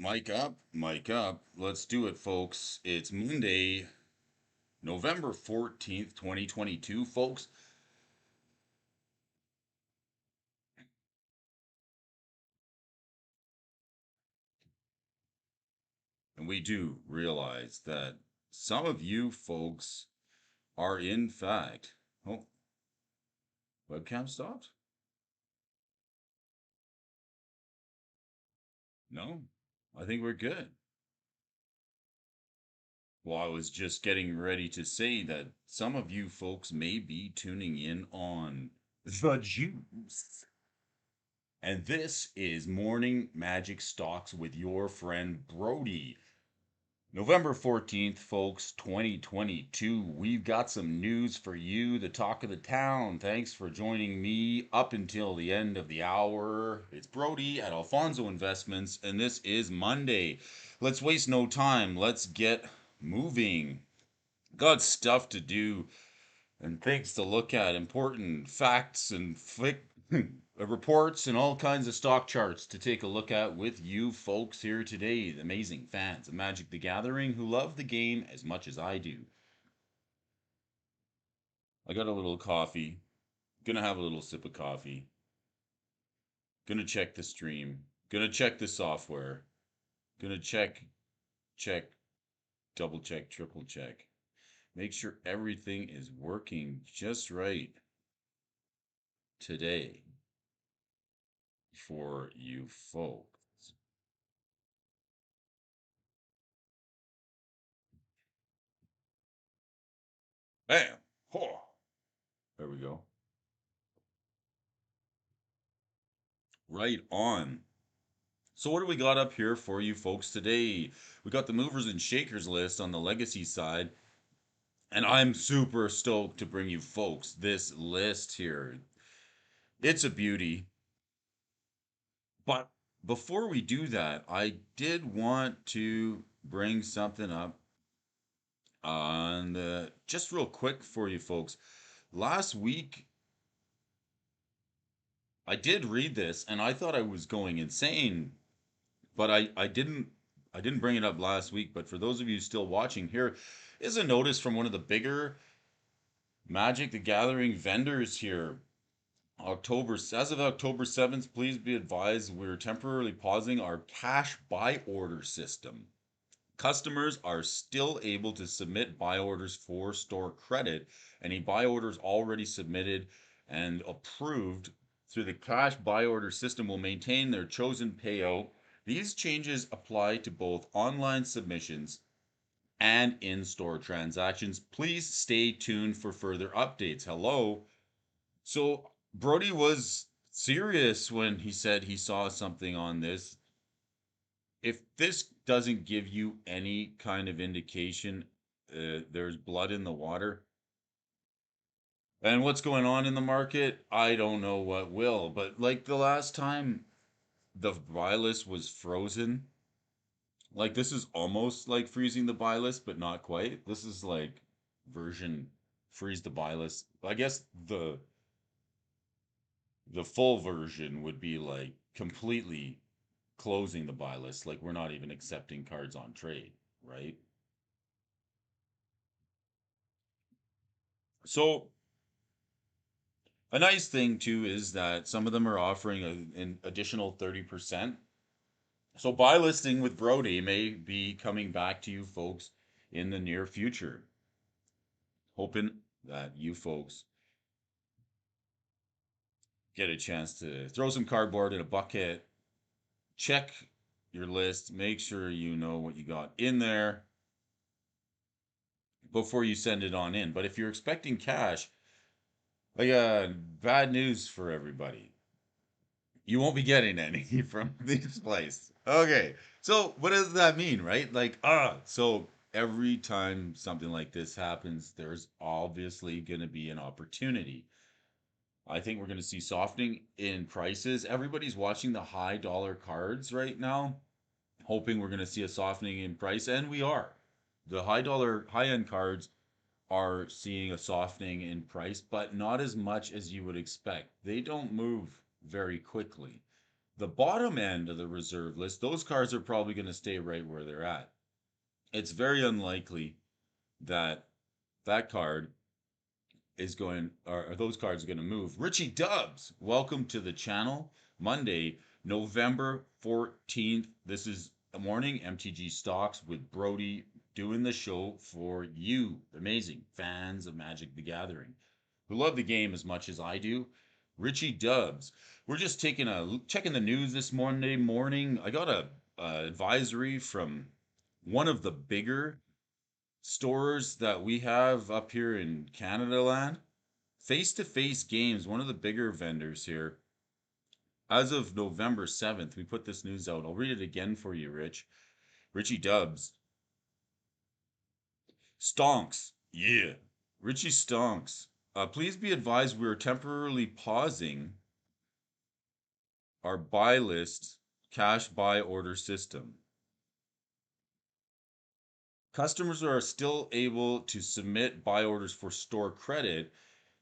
Mic up, mic up. Let's do it, folks. It's Monday, November 14th, 2022, folks. And we do realize that some of you folks are, in fact, oh, webcam stopped? No, I think we're good. Well, I was just getting ready to say that some of you folks may be tuning in on the juice. And this is Morning Magic Stocks with your friend Brody. November 14th, folks, 2022. We've got some news for you, the talk of the town. Thanks for joining me up until the end of the hour. It's Brody at Alfonso Investments, and this is Monday. Let's waste no time. Let's get moving. Got stuff to do and things to look at, important facts and reports and all kinds of stock charts to take a look at with you folks here today, the amazing fans of Magic the Gathering who love the game as much as I do. I got a little coffee, gonna have a little sip of coffee, gonna check the stream, gonna check the software, gonna check, double check, triple check, make sure everything is working just right today for you folks. Bam! Oh, there we go. Right on. So what do we got up here for you folks today? We got the movers and shakers list on the legacy side, and I'm super stoked to bring you folks this list here. It's a beauty. But before we do that, I did want to bring something up on just real quick for you folks. Last week I did read this and I thought I was going insane, but I didn't bring it up last week, but for those of you still watching, here is a notice from one of the bigger Magic the Gathering vendors here. As of October 7th, please be advised we're temporarily pausing our cash buy order system. Customers are still able to submit buy orders for store credit. Any buy orders already submitted and approved through the cash buy order system will maintain their chosen payout. These changes apply to both online submissions and in-store transactions. Please stay tuned for further updates. Hello. So Brody was serious when he said he saw something on this. If this doesn't give you any kind of indication, there's blood in the water. And what's going on in the market, I don't know what will. But like the last time the buy list was frozen, like this is almost like freezing the buy list, but not quite. This is like version freeze the buy list. I guess the full version would be like completely closing the buy list, like we're not even accepting cards on trade, right? So a nice thing too is that some of them are offering an additional 30%. So buy listing with Brody may be coming back to you folks in the near future. Hoping that you folks get a chance to throw some cardboard in a bucket, check your list, make sure you know what you got in there before you send it on in. But if you're expecting cash, I got bad news for everybody. You won't be getting any from this place. Okay. So what does that mean, right? Like, so every time something like this happens, there's obviously going to be an opportunity. I think we're going to see softening in prices. Everybody's watching the high dollar cards right now, hoping we're going to see a softening in price, and we are. The high dollar, high end cards are seeing a softening in price, but not as much as you would expect. They don't move very quickly. The bottom end of the reserve list, those cards are probably going to stay right where they're at. It's very unlikely that that card is going, or those cards are going to move. Richie Dubs, welcome to the channel. Monday, November 14th. This is Morning MTG Stocks with Brody doing the show for you, amazing fans of Magic the Gathering, who love the game as much as I do. Richie Dubs. We're just checking the news this Monday morning. I got a advisory from one of the bigger stores that we have up here in Canada land. Face to Face Games, one of the bigger vendors here. As of November 7th, we put this news out. I'll read it again for you, Rich. Richie Dubs. Stonks. Yeah. Richie Stonks. Please be advised we are temporarily pausing our buy list cash buy order system. Customers are still able to submit buy orders for store credit.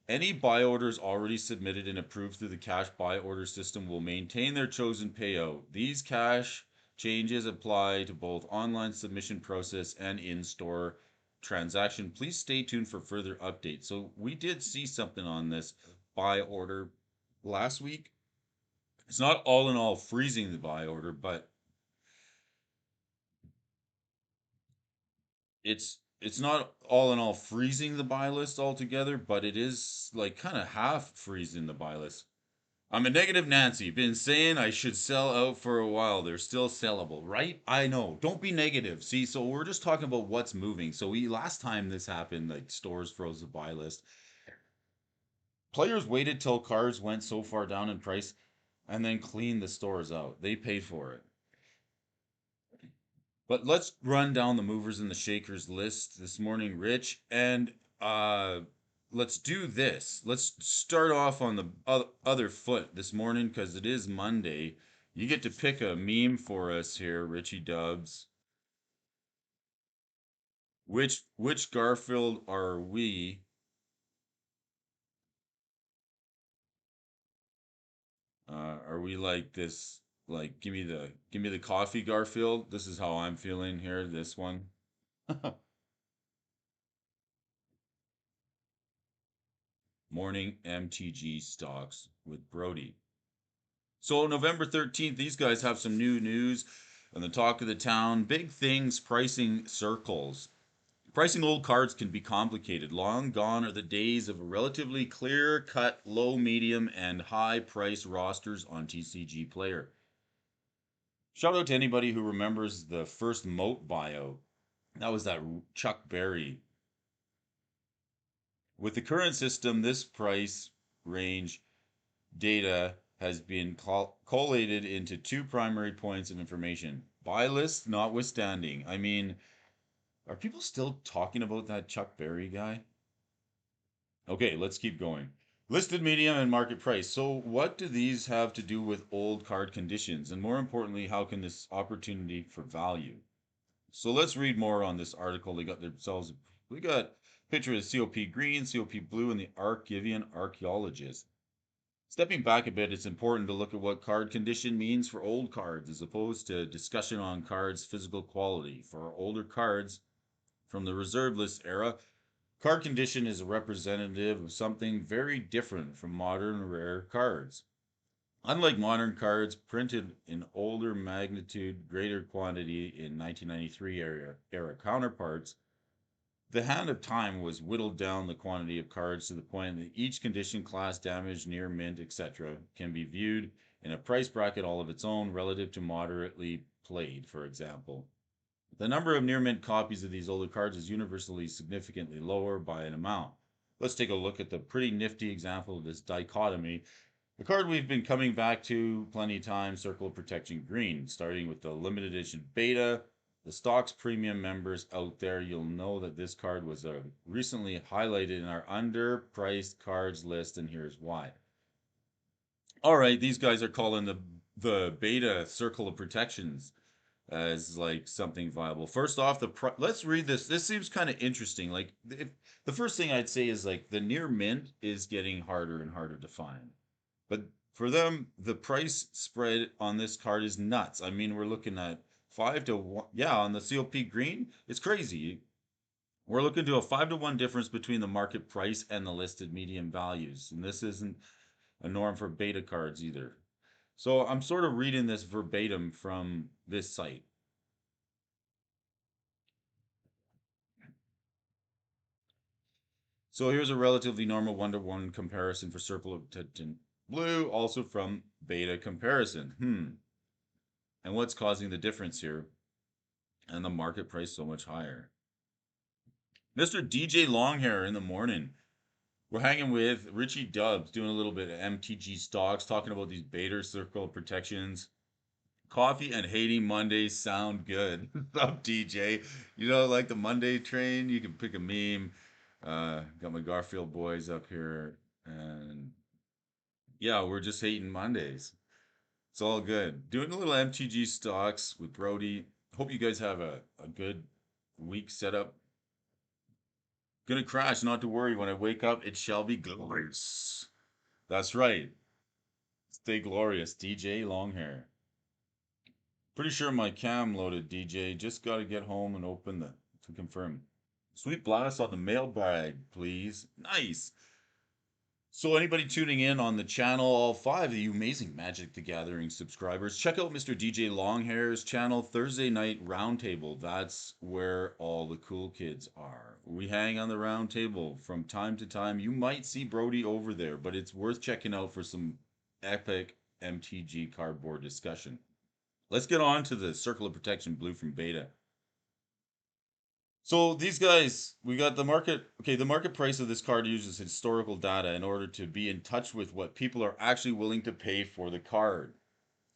Any buy orders already submitted and approved through the cash buy order system will maintain their chosen payout. These cash changes apply to both online submission process and in-store transaction. Please stay tuned for further updates. So we did see something on this buy order last week. It's not all in all freezing the buy order, but it's not all in all freezing the buy list altogether, but it is like kind of half freezing the buy list. I'm a negative Nancy. Been saying I should sell out for a while. They're still sellable, right? I know. Don't be negative. See, so we're just talking about what's moving. So we last time this happened, like stores froze the buy list. Players waited till cards went so far down in price and then cleaned the stores out. They paid for it. But let's run down the movers and the shakers list this morning, Rich, and uh let's do this. Let's start off on the other foot this morning because it is Monday. You get to pick a meme for us here, Richie Dubs. Which Garfield are we? Are we like this? Like, give me the coffee, Garfield. This is how I'm feeling here. This one. Morning MTG Stocks with Brody. So November 13th, these guys have some new news on the talk of the town. Big things pricing circles. Pricing old cards can be complicated. Long gone are the days of relatively clear cut, low, medium, and high price rosters on TCG Player. Shout out to anybody who remembers the first Moat buyout. That was that Chuck Berry. With the current system, this price range data has been collated into two primary points of information. Buy list notwithstanding. I mean, are people still talking about that Chuck Berry guy? Okay, let's keep going. Listed medium and market price. So, what do these have to do with old card conditions? And more importantly, how can this opportunity for value? So, let's read more on this article. We got picture of COP green, COP blue, and the Archivian archaeologist. Stepping back a bit, it's important to look at what card condition means for old cards as opposed to discussion on cards' physical quality. For older cards from the reserve list era, card condition is a representative of something very different from modern rare cards. Unlike modern cards printed in older magnitude, greater quantity in 1993 era counterparts, the hand of time was whittled down the quantity of cards to the point that each condition, class, damage, near mint, etc., can be viewed in a price bracket all of its own relative to moderately played, for example. The number of near mint copies of these older cards is universally significantly lower by an amount. Let's take a look at the pretty nifty example of this dichotomy. The card we've been coming back to plenty of times, Circle of Protection Green, starting with the limited edition beta. The Stocks Premium members out there, you'll know that this card was recently highlighted in our underpriced cards list, and here's why. All right, these guys are calling the beta Circle of Protections as like something viable. First off, let's read this. This seems kind of interesting. Like the first thing I'd say is like the near mint is getting harder and harder to find. But For them, the price spread on this card is nuts. I mean, we're looking at 5 to 1. Yeah, on the COP green, it's crazy. We're looking to a 5 to 1 difference between the market price and the listed median values. And this isn't a norm for beta cards either. So I'm sort of reading this verbatim from this site. So here's a relatively normal 1 to 1 comparison for Circle of Tension Blue, also from beta comparison. And what's causing the difference here? And the market price so much higher. Mr. DJ Longhair in the morning. We're hanging with Richie Dubs, doing a little bit of MTG stocks, talking about these beta circle protections. Coffee and hating Mondays sound good. What's up, DJ? You know, like the Monday train, you can pick a meme. Got my Garfield boys up here. And yeah, we're just hating Mondays. It's all good. Doing a little MTG stocks with Brody. Hope you guys have a good week set up. Gonna crash, not to worry. When I wake up, it shall be glorious. That's right. Stay glorious, DJ Longhair. Pretty sure my cam loaded, DJ. Just gotta get home and open the to confirm. Sweet blast on the mailbag, please. Nice. So anybody tuning in on the channel, all 5 of you amazing Magic the Gathering subscribers, check out Mr. DJ Longhair's channel, Thursday Night Roundtable. That's where all the cool kids are. We hang on the round table from time to time. You might see Brody over there, but it's worth checking out for some epic MTG cardboard discussion. Let's get on to the Circle of Protection Blue from Beta. So these guys, we got the market. Okay, the market price of this card uses historical data in order to be in touch with what people are actually willing to pay for the card.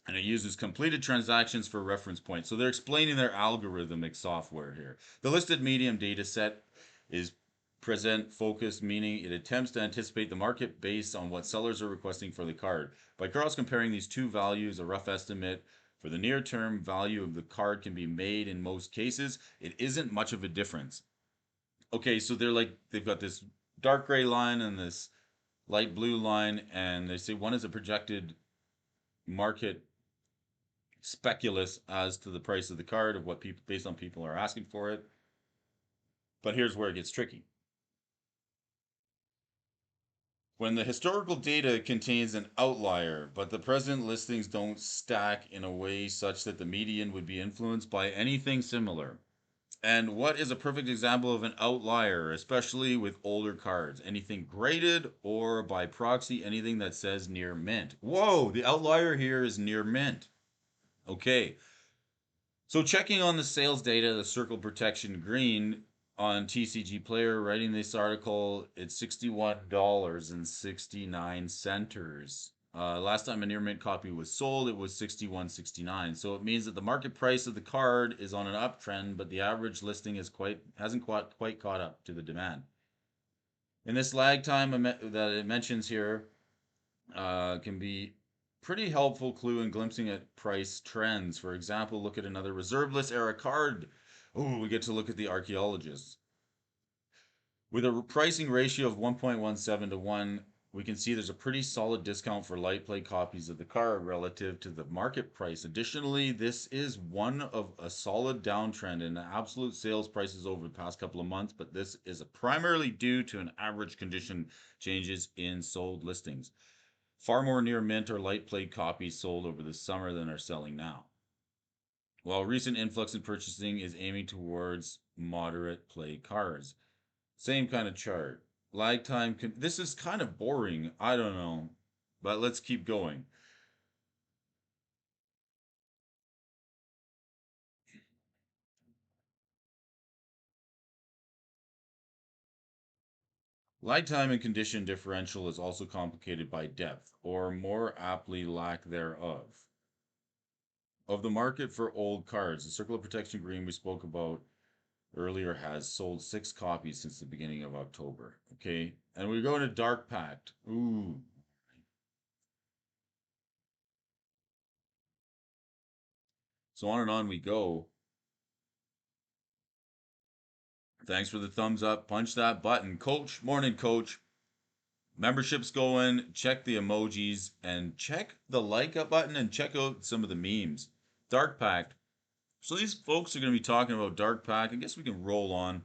And it uses completed transactions for reference points. So they're explaining their algorithmic software here. The listed medium data set is present focused, meaning it attempts to anticipate the market based on what sellers are requesting for the card. By cross comparing these two values, a rough estimate for the near term value of the card can be made in most cases. It isn't much of a difference. Okay, so they've got this dark gray line and this light blue line, and they say one is a projected market speculous as to the price of the card of what people based on people are asking for it. But here's where it gets tricky. When the historical data contains an outlier, but the present listings don't stack in a way such that the median would be influenced by anything similar. And what is a perfect example of an outlier, especially with older cards? Anything graded or by proxy, anything that says near mint. Whoa, the outlier here is near mint. Okay, so checking on the sales data, the circle protection green on TCG Player, writing this article, it's $61.69. Last time a near mint copy was sold, it was $61.69. So it means that the market price of the card is on an uptrend, but the average listing hasn't quite caught up to the demand. In this lag time that it mentions here, can be pretty helpful clue in glimpsing at price trends. For example, look at another reserve list era card. Oh, we get to look at the archaeologists. With a pricing ratio of 1.17 to 1, we can see there's a pretty solid discount for light play copies of the card relative to the market price. Additionally, this is one of a solid downtrend in absolute sales prices over the past couple of months, but this is primarily due to an average condition changes in sold listings. Far more near mint or light plate copies sold over the summer than are selling now. While recent influx in purchasing is aiming towards moderate play cards. Same kind of chart. Lag time. This is kind of boring. I don't know. But let's keep going. Lag time and condition differential is also complicated by depth, or more aptly, lack thereof. Of the market for old cards, the Circle of Protection Green we spoke about earlier has sold 6 copies since the beginning of October. Okay, and we go to Dark Pact. Ooh. So on and on we go. Thanks for the thumbs up. Punch that button. Coach, morning, coach. Membership's going. Check the emojis and check the like up button and check out some of the memes. Dark Pack. So these folks are going to be talking about Dark Pack. I guess we can roll on.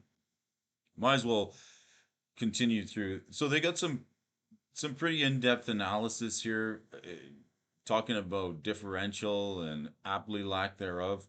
Might as well continue through. So they got some pretty in-depth analysis here, talking about differential and aptly lack thereof.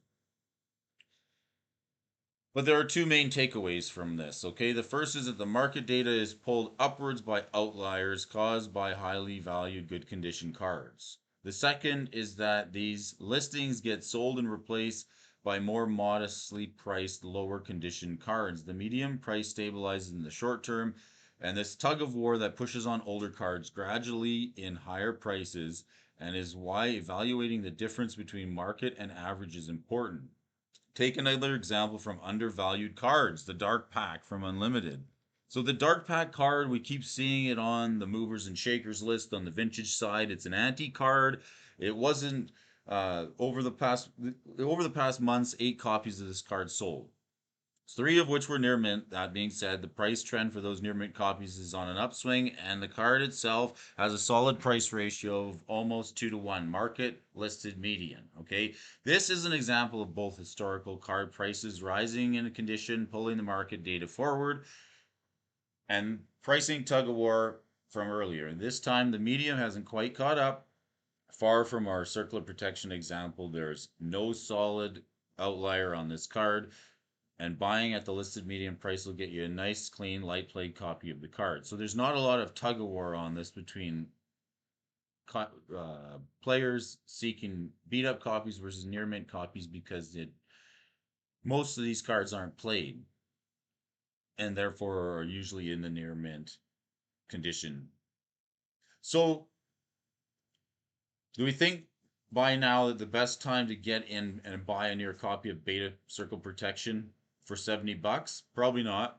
But there are two main takeaways from this, okay? The first is that the market data is pulled upwards by outliers caused by highly valued good condition cards. The second is that these listings get sold and replaced by more modestly priced lower condition cards. The medium price stabilizes in the short term, and this tug of war that pushes on older cards gradually in higher prices, and is why evaluating the difference between market and average is important. Take another example from undervalued cards, the Dark Pack from Unlimited. So the Dark Pack card, we keep seeing it on the movers and shakers list on the vintage side. It's an anti card. It wasn't over the past months, 8 copies of this card sold. 3 of which were near mint. That being said, the price trend for those near mint copies is on an upswing, and the card itself has a solid price ratio of almost 2 to 1, market listed median. Okay, this is an example of both historical card prices rising in a condition, pulling the market data forward, and pricing tug of war from earlier. This time, the median hasn't quite caught up. Far from our circular protection example, there's no solid outlier on this card, and buying at the listed median price will get you a nice, clean, light played copy of the card. So there's not a lot of tug of war on this between players seeking beat up copies versus near mint copies, because most of these cards aren't played and therefore are usually in the near mint condition. So do we think by now that the best time to get in and buy a near copy of Beta Circle Protection for $70? Probably not.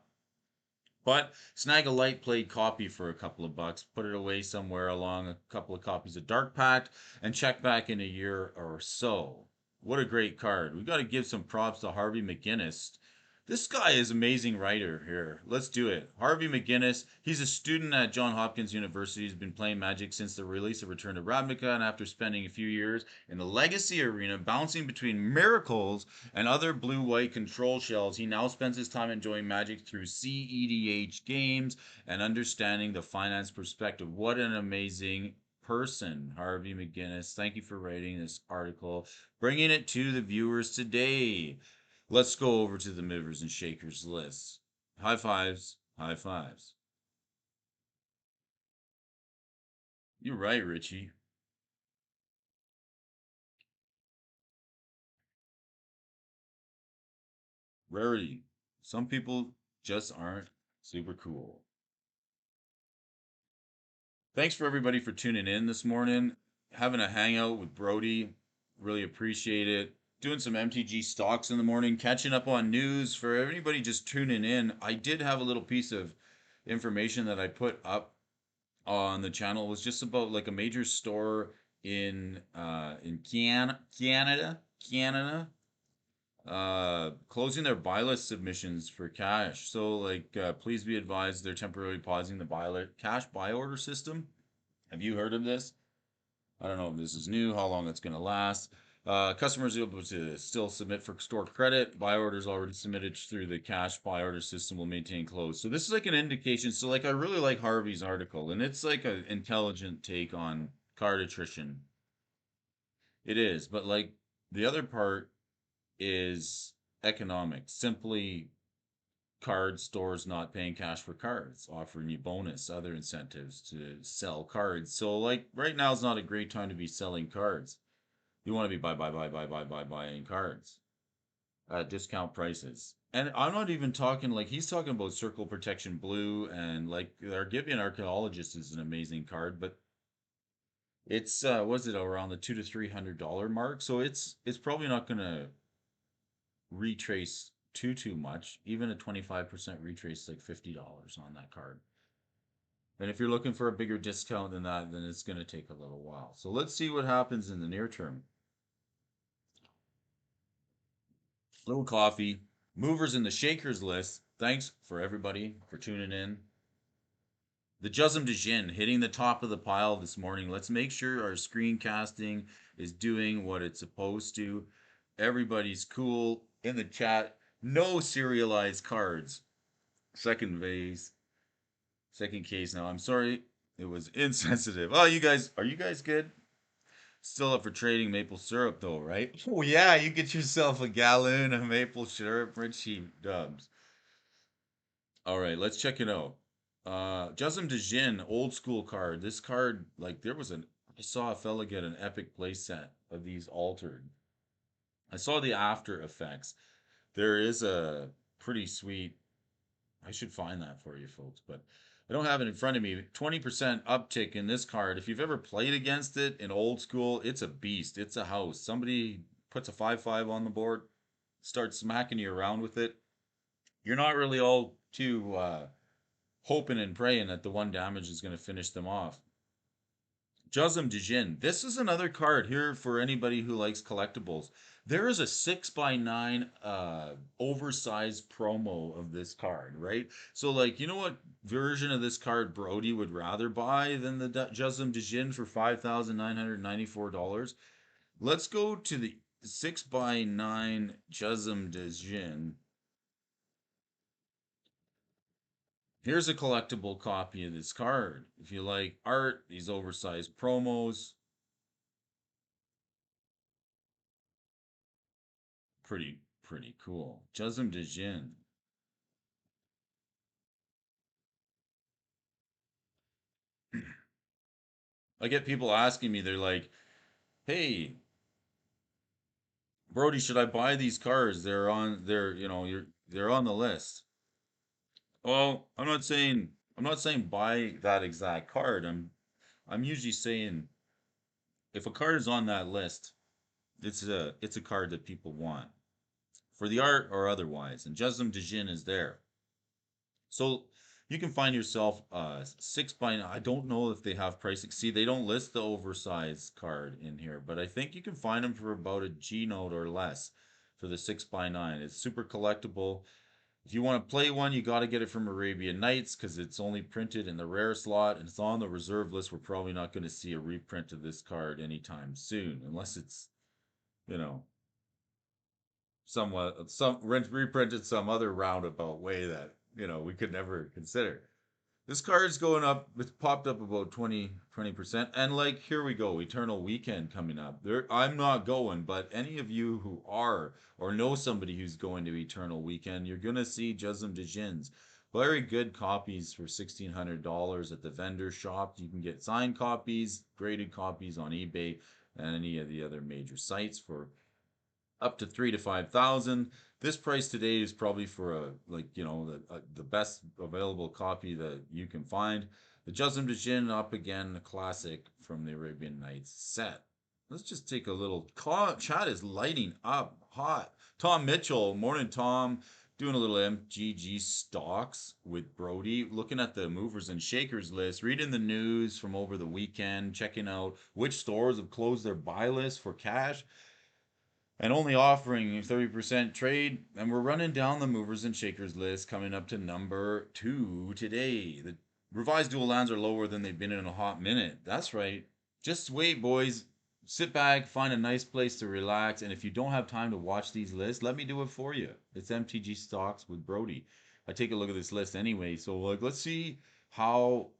But snag a light played copy for a couple of bucks, put it away somewhere along a couple of copies of Dark Pact, and check back in a year or so. What a great card. We've got to give some props to Harvey McGinnis. This guy is an amazing writer here. Let's do it. Harvey McGinnis, he's a student at Johns Hopkins University. He's been playing Magic since the release of Return to Ravnica, and after spending a few years in the Legacy arena, bouncing between Miracles and other blue-white control shells, he now spends his time enjoying Magic through CEDH games and understanding the finance perspective. What an amazing person, Harvey McGinnis. Thank you for writing this article, bringing it to the viewers today. Let's go over to the movers and shakers list. High fives, high fives. You're right, Richie. Rarity. Some people just aren't super cool. Thanks for everybody for tuning in this morning. Having a hangout with Brody. Really appreciate it. Doing some MTG stocks in the morning, catching up on news. For everybody just tuning in, I did have a little piece of information that I put up on the channel. It was just about like a major store in Canada, closing their buy list submissions for cash. So like, please be advised they're temporarily pausing the cash buy order system. Have you heard of this? I don't know if this is new, how long it's going to last. Customers are able to still submit for store credit. Buy orders already submitted through the cash buy order system will maintain closed. So this is like an indication. So like, I really like Harvey's article, and it's like an intelligent take on card attrition. It is, but like the other part is economics. Simply card stores not paying cash for cards, offering you bonus, other incentives to sell cards. So like right now is not a great time to be selling cards. You want to be buying cards at discount prices. And I'm not even talking like he's talking about Circle Protection Blue, and like our Gibeon Archaeologist is an amazing card, but it's was it around the $200 to $300 mark? So it's probably not gonna retrace too much. Even a 25% retrace is like $50 on that card. And if you're looking for a bigger discount than that, then it's going to take a little while. So let's see what happens in the near term. Little coffee. Movers and the shakers list. Thanks for everybody for tuning in. The Jusm Dijin hitting the top of the pile this morning. Let's make sure our screencasting is doing what it's supposed to. Everybody's cool in the chat. No serialized cards. Second vase. Second case now. I'm sorry. It was insensitive. Oh, you guys, are you guys good? Still up for trading maple syrup though, right? Oh yeah, you get yourself a gallon of maple syrup, Richie Dubs. All right, let's check it out. Jusm Dijin, old school card. This card, like I saw a fella get an epic playset of these altered. I saw the after effects. There is a pretty sweet, I should find that for you folks, but I don't have it in front of me. 20% uptick in this card. If you've ever played against it in old school, it's a beast. It's a house. Somebody puts a 5/5 on the board, starts smacking you around with it. You're not really all too hoping and praying that the one damage is going to finish them off. Juzum Dijin. This is another card here for anybody who likes collectibles. There is a 6x9 oversized promo of this card, right? So, like, you know what version of this card Brody would rather buy than the Juzum Dijin for $5,994? Let's go to the 6x9 Juzum Dijin. Here's a collectible copy of this card. If you like art, these oversized promos, pretty cool. Juzum Dijin. I get people asking me, they're like, "Hey, Brody, should I buy these cards? They're on the list." Well, I'm not saying buy that exact card. I'm usually saying if a card is on that list, it's a card that people want for the art or otherwise, and Juzum Dijin is there. So you can find yourself 6x9. I don't know if they have pricing. See, they don't list the oversized card in here, but I think you can find them for about a G note or less for the 6x9. It's super collectible. If you want to play one, you got to get it from Arabian Nights because it's only printed in the rare slot and it's on the reserve list. We're probably not going to see a reprint of this card anytime soon, unless it's, you know, some reprinted some other roundabout way that we could never consider. This card's going up. It's popped up about 20%. And like, here we go. Eternal Weekend coming up. There, I'm not going, but any of you who are or know somebody who's going to Eternal Weekend, you're gonna see Juzum Dijins. Very good copies for $1,600 at the vendor shop. You can get signed copies, graded copies on eBay and any of the other major sites for up to 3 to 5 thousand. This price today is probably for the best available copy that you can find. The Juzum Dijin up again, a classic from the Arabian Nights set. Let's just take a little chat is lighting up hot. Tom Mitchell, morning Tom, doing a little MTG stocks with Brody, looking at the movers and shakers list, reading the news from over the weekend, checking out which stores have closed their buy list for cash and only offering 30% trade. And we're running down the movers and shakers list, coming up to number 2 today. The revised dual lands are lower than they've been in a hot minute. That's right. Just wait, boys. Sit back, find a nice place to relax. And if you don't have time to watch these lists, let me do it for you. It's MTG Stocks with Brody. I take a look at this list anyway. So, like, let's see how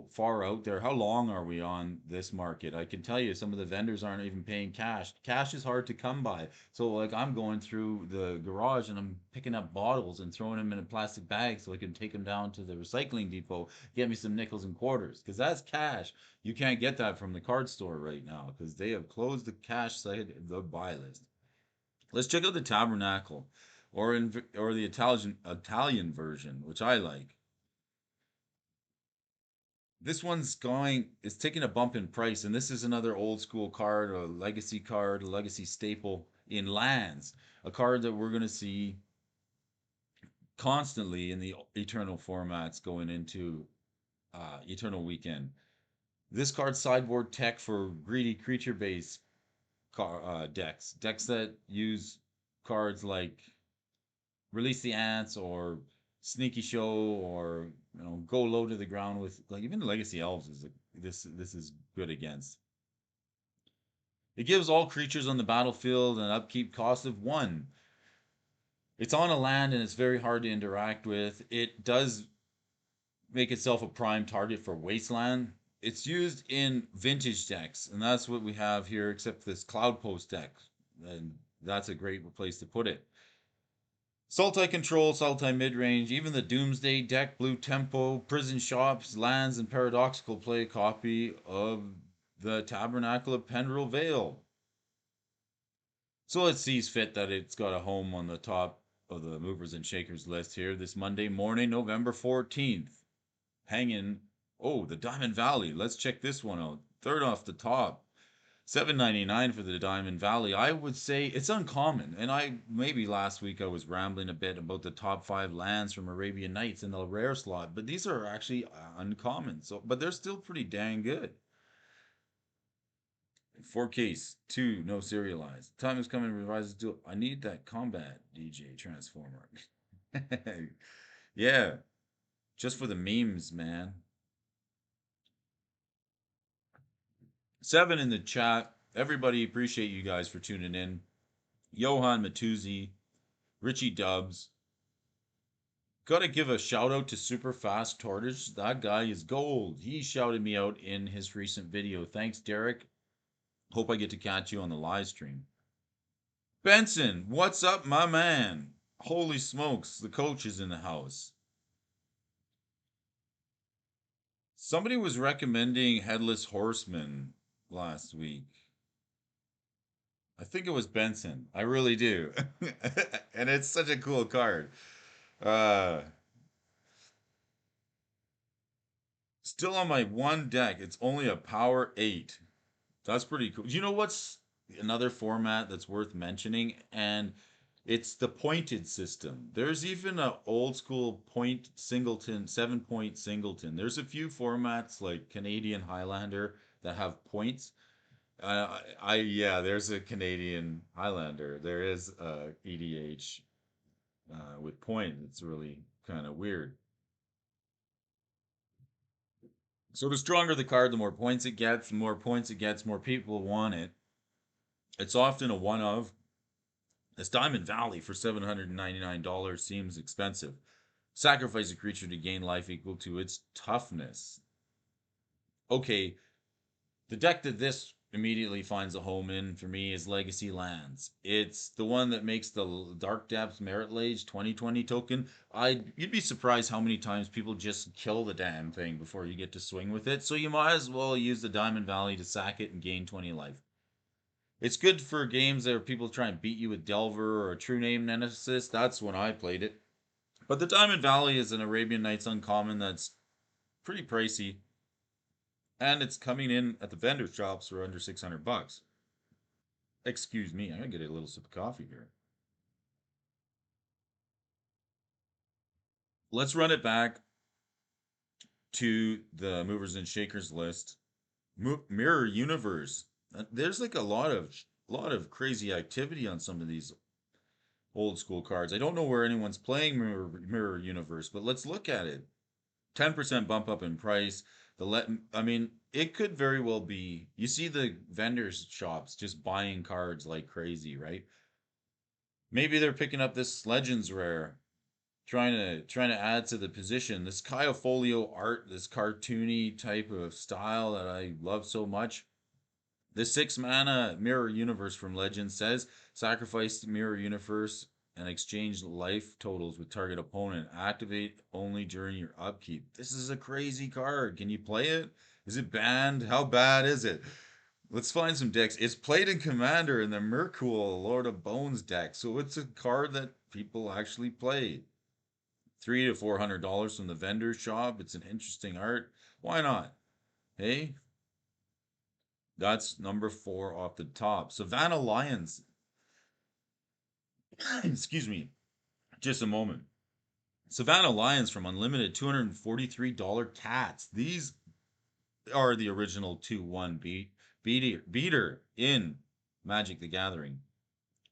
far out there, how long are we on this market? I can tell you some of the vendors aren't even paying cash. Cash is hard to come by. So, like, I'm going through the garage and I'm picking up bottles and throwing them in a plastic bag so I can take them down to the recycling depot, get me some nickels and quarters, because that's cash. You can't get that from the card store right now because they have closed the cash side of the buy list. Let's check out the Tabernacle, or the Italian version, which I like. This one's going is taking a bump in price, and this is another old school card, a legacy staple in lands, a card that we're going to see constantly in the eternal formats going into eternal weekend. This card sideboard tech for greedy creature based decks that use cards like release the ants or Sneaky Show, or go low to the ground with, like, even Legacy Elves is this is good against. It gives all creatures on the battlefield an upkeep cost of 1. It's on a land and it's very hard to interact with. It does make itself a prime target for Wasteland. It's used in vintage decks, and that's what we have here, except for this Cloud Post deck. And that's a great place to put it. Sultai Control, Sultai Midrange, even the Doomsday deck, Blue Tempo, Prison Shops, Lands, and Paradoxical play a copy of the Tabernacle of Pendrell Vale. So it sees fit that it's got a home on the top of the movers and shakers list here this Monday morning, November 14th. Hanging, oh, the Diamond Valley. Let's check this one out. Third off the top. $7.99 for the Diamond Valley. I would say it's uncommon. And maybe last week I was rambling a bit about the top 5 lands from Arabian Nights in the rare slot, but these are actually uncommon. But they're still pretty dang good. 4 case, 2, no serialized. Time is coming, revises do. I need that combat DJ transformer. Yeah, just for the memes, man. 7 in the chat. Everybody, appreciate you guys for tuning in. Johan Matuzzi, Richie Dubs. Gotta give a shout out to Super Fast Tortoise. That guy is gold. He shouted me out in his recent video. Thanks, Derek. Hope I get to catch you on the live stream. Benson, what's up, my man? Holy smokes, the coach is in the house. Somebody was recommending Headless Horseman last week. I think it was Benson. I really do. And it's such a cool card. Uh Still on my one deck. It's only a power 8. That's pretty cool. You know what's another format that's worth mentioning? And it's the pointed system. There's even a old school point singleton, 7-point singleton. There's a few formats like Canadian Highlander that have points. Yeah, there's a Canadian Highlander. There is a EDH with point. It's really kind of weird. So the stronger the card, the more points it gets. The more points it gets, more people want it. It's often a one of. This Diamond Valley for $799 seems expensive. Sacrifice a creature to gain life equal to its toughness. Okay, the deck that this immediately finds a home in for me is Legacy Lands. It's the one that makes the Dark Depths Merit Lage 2020 token. You'd be surprised how many times people just kill the damn thing before you get to swing with it. So you might as well use the Diamond Valley to sack it and gain 20 life. It's good for games that people try and beat you with Delver or a True Name Nemesis. That's when I played it. But the Diamond Valley is an Arabian Nights uncommon that's pretty pricey. And it's coming in at the vendor shops for under $600. Excuse me, I'm gonna get a little sip of coffee here. Let's run it back to the movers and shakers list. Mirror Universe. There's like a lot of crazy activity on some of these old school cards. I don't know where anyone's playing Mirror Universe, but let's look at it. 10% bump up in price. I mean, it could very well be. You see the vendors shops just buying cards like crazy, right? Maybe they're picking up this Legends rare, trying to add to the position. This Folio art, this cartoony type of style that I love so much. The 6 mana Mirror Universe from Legends says sacrifice the Mirror Universe and exchange life totals with target opponent. Activate only during your upkeep. This is a crazy card. Can you play it? Is it banned? How bad is it? Let's find some decks. It's played in Commander in the Merkul Lord of Bones deck, so it's a card that people actually play. $300 to $400 from the vendor shop. It's an interesting art. Why not? Hey, that's number 4 off the top. Savannah Lions. Excuse me. Just a moment. Savannah Lions from Unlimited, $243 cats. These are the original 2-1 beater in Magic the Gathering.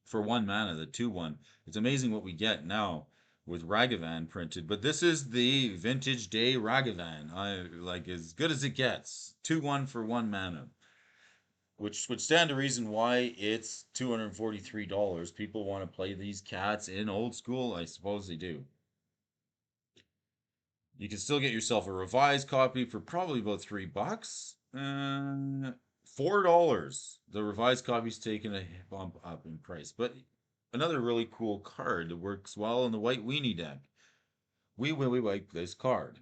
For 1 mana, the 2-1. It's amazing what we get now with Ragavan printed. But this is the Vintage Day Ragavan. I like as good as it gets. 2-1 for 1 mana. Which would stand to reason why it's $243. People want to play these cats in old school. I suppose they do. You can still get yourself a revised copy for probably about $3. $4. The revised copy's taken a bump up in price, but another really cool card that works well in the white weenie deck. We like this card.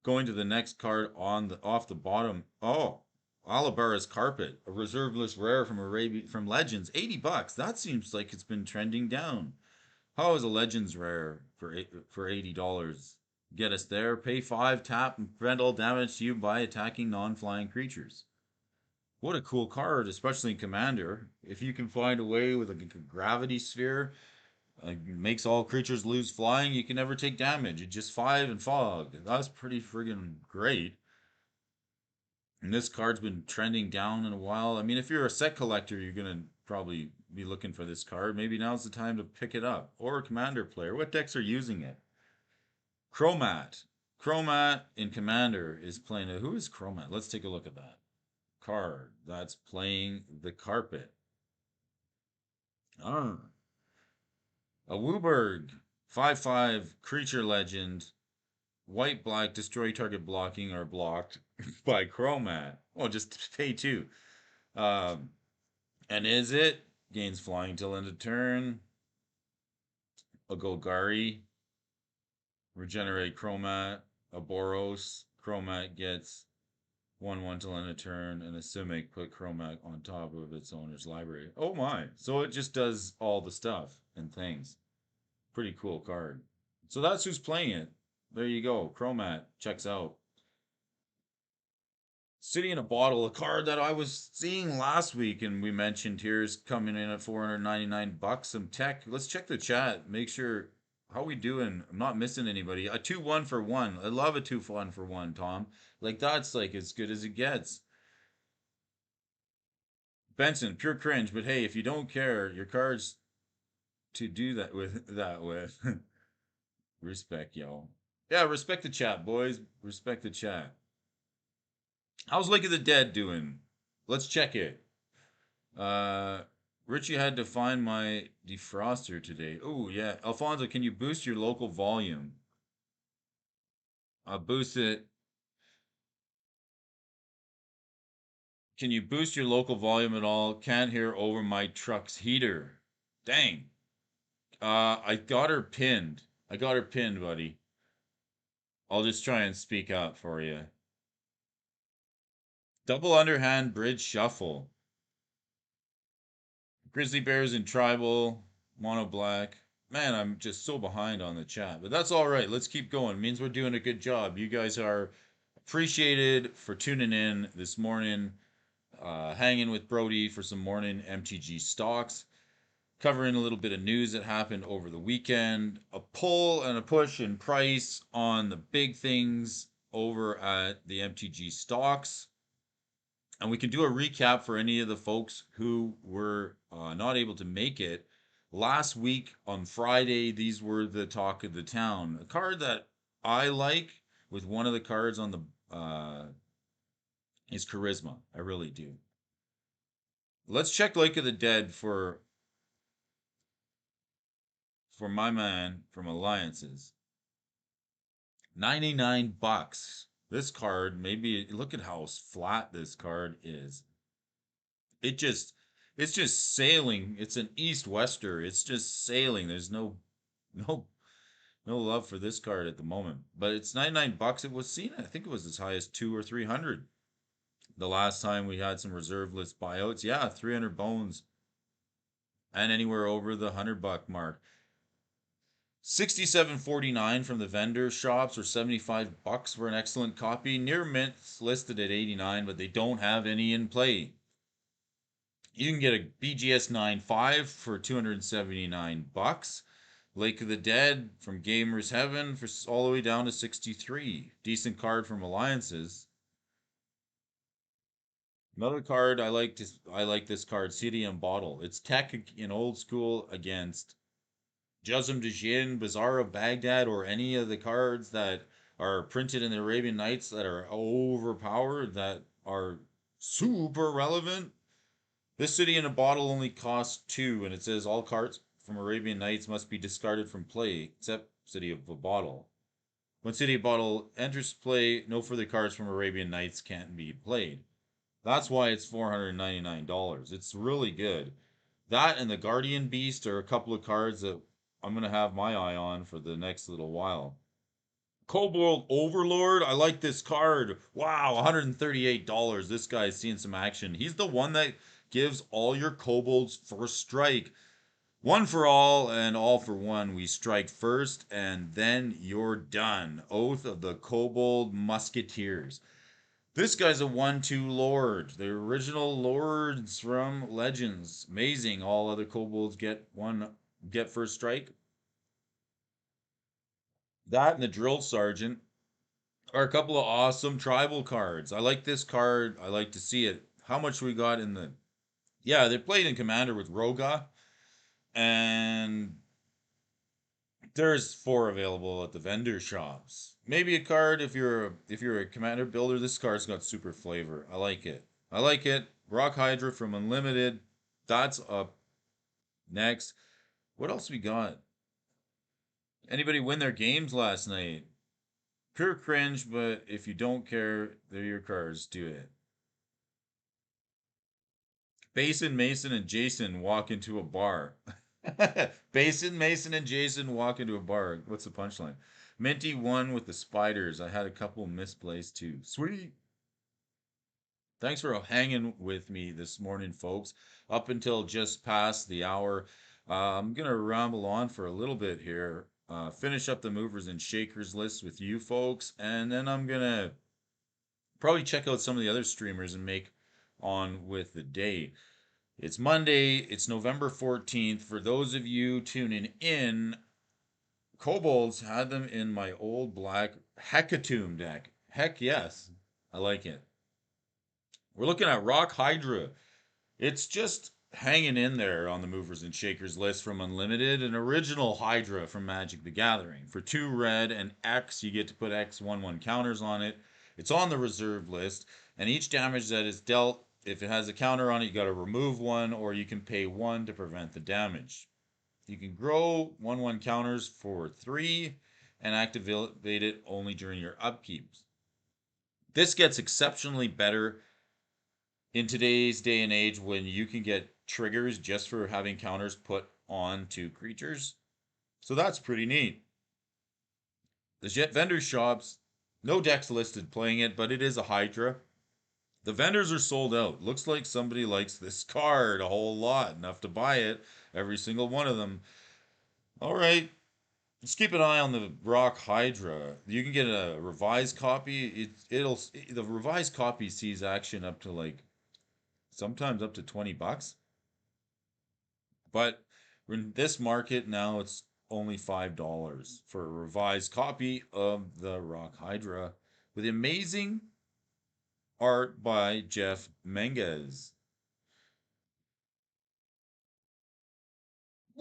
Going to the next card on the off the bottom. Oh, Alabara's Carpet, a reserve list rare from Arabia from Legends, $80. That seems like it's been trending down. How is a Legends rare for $80? Get us there. Pay 5, tap, and prevent all damage to you by attacking non-flying creatures. What a cool card, especially in Commander. If you can find a way with a gravity sphere, makes all creatures lose flying, you can never take damage. It's just 5 and fog. That's pretty friggin' great. And this card's been trending down in a while. I mean, if you're a set collector, you're gonna probably be looking for this card. Maybe now's the time to pick it up. Or a Commander player. What decks are using it? Chromat. Chromat in Commander is playing. Who is Chromat? Let's take a look at that card. That's playing the Carpet. Ah. A Wooburg. 5/5 creature legend. White black destroy target blocking or blocked by Chromat. Well, just pay 2. Um, and is it? Gains flying till end of turn. A Golgari. Regenerate Chromat. A Boros. Chromat gets 1/1 till end of turn. And a Simic put Chromat on top of its owner's library. Oh my. So it just does all the stuff and things. Pretty cool card. So that's who's playing it. There you go. Chromat checks out. City in a Bottle, a card that I was seeing last week and we mentioned here is coming in at $499. Some tech. Let's check the chat. Make sure how we doing. I'm not missing anybody. A 2-1 for 1. I love a 2-1 for 1, Tom. Like that's like as good as it gets. Benson, pure cringe, but hey, if you don't care, your cards to do that with. Respect, y'all. Yeah, respect the chat, boys. Respect the chat. How's Lake of the Dead doing? Let's check it. Richie had to find my defroster today. Oh, yeah. Alfonso, can you boost your local volume? I'll boost it. Can you boost your local volume at all? Can't hear over my truck's heater. Dang. I got her pinned. I got her pinned, buddy. I'll just try and speak up for you. Double underhand bridge shuffle. Grizzly Bears and Tribal, Mono Black. Man, I'm just so behind on the chat, but that's all right. Let's keep going. It means we're doing a good job. You guys are appreciated for tuning in this morning, hanging with Brody for some morning MTG stocks, covering a little bit of news that happened over the weekend, a pull and a push in price on the big things over at the MTG stocks. And we can do a recap for any of the folks who were not able to make it. Last week on Friday, these were the talk of the town. A card that I like with one of the cards on the is Charisma. I really do. Let's check Lake of the Dead for my man from Alliances. $99. This card, maybe look at how flat this card is. It just it's just sailing. It's an east-wester. It's just sailing. There's no no love for this card at the moment. But it's $99. It was seen, I think it was as high as 2 or 300. The last time we had some reserve list buyouts. Yeah, 300 bones. And anywhere over the $100 mark. 67.49 from the vendor shops or $75 for an excellent copy. Near mint's listed at 89, but they don't have any in play. You can get a BGS 9.5 for $279. Lake of the Dead from Gamers Heaven for all the way down to 63. Decent card from Alliances. Another card I like this card, City and Bottle. It's tech in old school against Jazm Djinn, Bazaar of Baghdad, or any of the cards that are printed in the Arabian Nights that are overpowered, that are super relevant. This City in a Bottle only costs two, and it says all cards from Arabian Nights must be discarded from play, except City of a Bottle. When City of a Bottle enters play, no further cards from Arabian Nights can be played. That's why it's $499. It's really good. That and the Guardian Beast are a couple of cards that I'm going to have my eye on for the next little while. Kobold Overlord, I like this card. Wow, $138. This guy's seeing some action. He's the one that gives all your kobolds first strike. One for all and all for one. We strike first and then you're done. Oath of the Kobold Musketeers. This guy's a 1-2 lord. The original lords from Legends. Amazing. All other kobolds get first strike. That and the drill sergeant are a couple of awesome tribal cards. I like this card. I like to see it. How much we got in the Yeah, they played in Commander with Roga, and there's four available at the vendor shops. Maybe a card if you're a Commander builder. This card's got super flavor. I like it. I like it. Rock Hydra from Unlimited. That's up next. What else we got? Anybody win their games last night? Pure cringe, but if you don't care, they're your cards. Do it. Basin, Mason, and Jason walk into a bar. Basin, Mason, and Jason walk into a bar. What's the punchline? Minty won with the spiders. I had a couple misplaced too. Sweet. Thanks for hanging with me this morning, folks. Up until just past the hour. I'm going to ramble on for a little bit here. Finish up the movers and shakers list with you folks. And then I'm going to probably check out some of the other streamers and make on with the day. It's Monday. It's November 14th. For those of you tuning in, Kobolds had them in my old black Hecatomb deck. Heck yes. I like it. We're looking at Rock Hydra. It's just hanging in there on the movers and shakers list from Unlimited, an original Hydra from Magic the Gathering. For 2 red and X, you get to put X 1/1 counters on it. It's on the reserve list, and each damage that is dealt, if it has a counter on it, you got to remove one, or you can pay one to prevent the damage. You can grow 1/1 counters for 3 and activate it only during your upkeeps. This gets exceptionally better in today's day and age when you can get triggers just for having counters put on to creatures. So that's pretty neat. The Jet vendor shops, no decks listed playing it, but it is a Hydra. The vendors are sold out. Looks like somebody likes this card a whole lot, enough to buy it, every single one of them. All right, let's keep an eye on the Rock Hydra. You can get a revised copy. The revised copy sees action up to like sometimes up to $20. But in this market now, it's only $5 for a revised copy of the Rock Hydra with amazing art by Jeff Menges.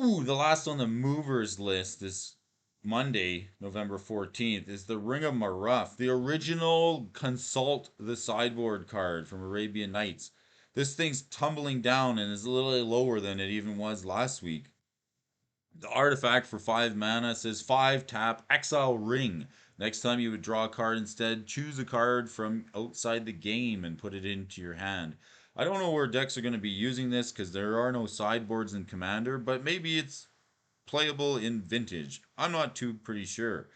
Ooh, the last on the movers list this Monday, November 14th, is the Ring of Maruf, the original Consult the Sideboard card from Arabian Nights. This thing's tumbling down and is a little lower than it even was last week. The artifact for 5 mana says 5 tap exile ring. Next time you would draw a card instead, choose a card from outside the game and put it into your hand. I don't know where decks are going to be using this because there are no sideboards in Commander, but maybe it's playable in Vintage. I'm not too pretty sure.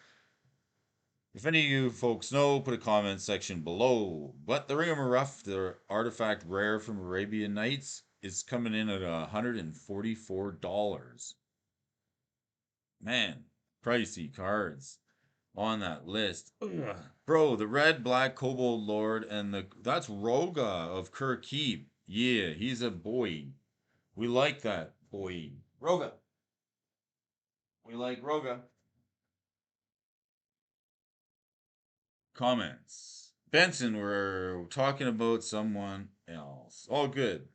If any of you folks know, put a comment section below. But the Ring of Maruf, the artifact rare from Arabian Nights, is coming in at $144. Man, pricey cards on that list. Ugh. Bro, the red black kobold lord and that's Roga of Kirkeep. Yeah, he's a boy. We like that boy. Roga. We like Roga. Comments. Benson, we're talking about someone. else. All good.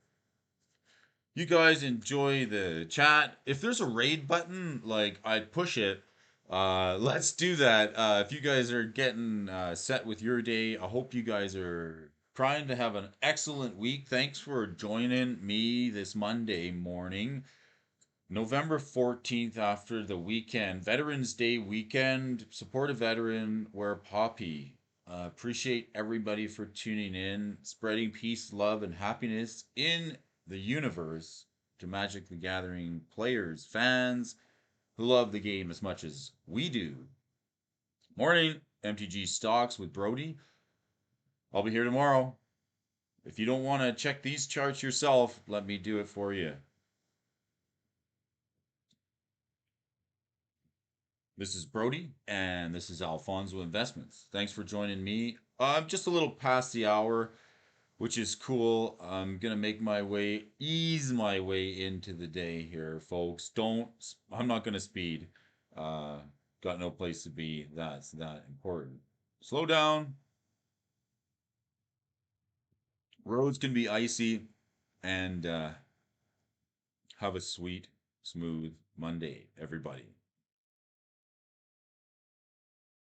You guys enjoy the chat. If there's a raid button, like I'd push it. Let's do that. If you guys are getting set with your day, I hope you guys are trying to have an excellent week. Thanks for joining me this Monday morning, November 14th, after the weekend, Veterans Day weekend. Support a veteran, wear poppy. Appreciate everybody for tuning in, spreading peace, love, and happiness in the universe to Magic the Gathering players, fans who love the game as much as we do. Morning MTG Stocks with Brody. I'll be here tomorrow. If you don't want to check these charts yourself, let me do it for you. This is Brody, and this is Alfonso Investments. Thanks for joining me. I'm just a little past the hour, which is cool. I'm gonna make my way, ease my way into the day here, folks. I'm not gonna speed. Uh, got no place to be. That's that important. Slow down. Roads can be icy, and have a sweet, smooth Monday, everybody.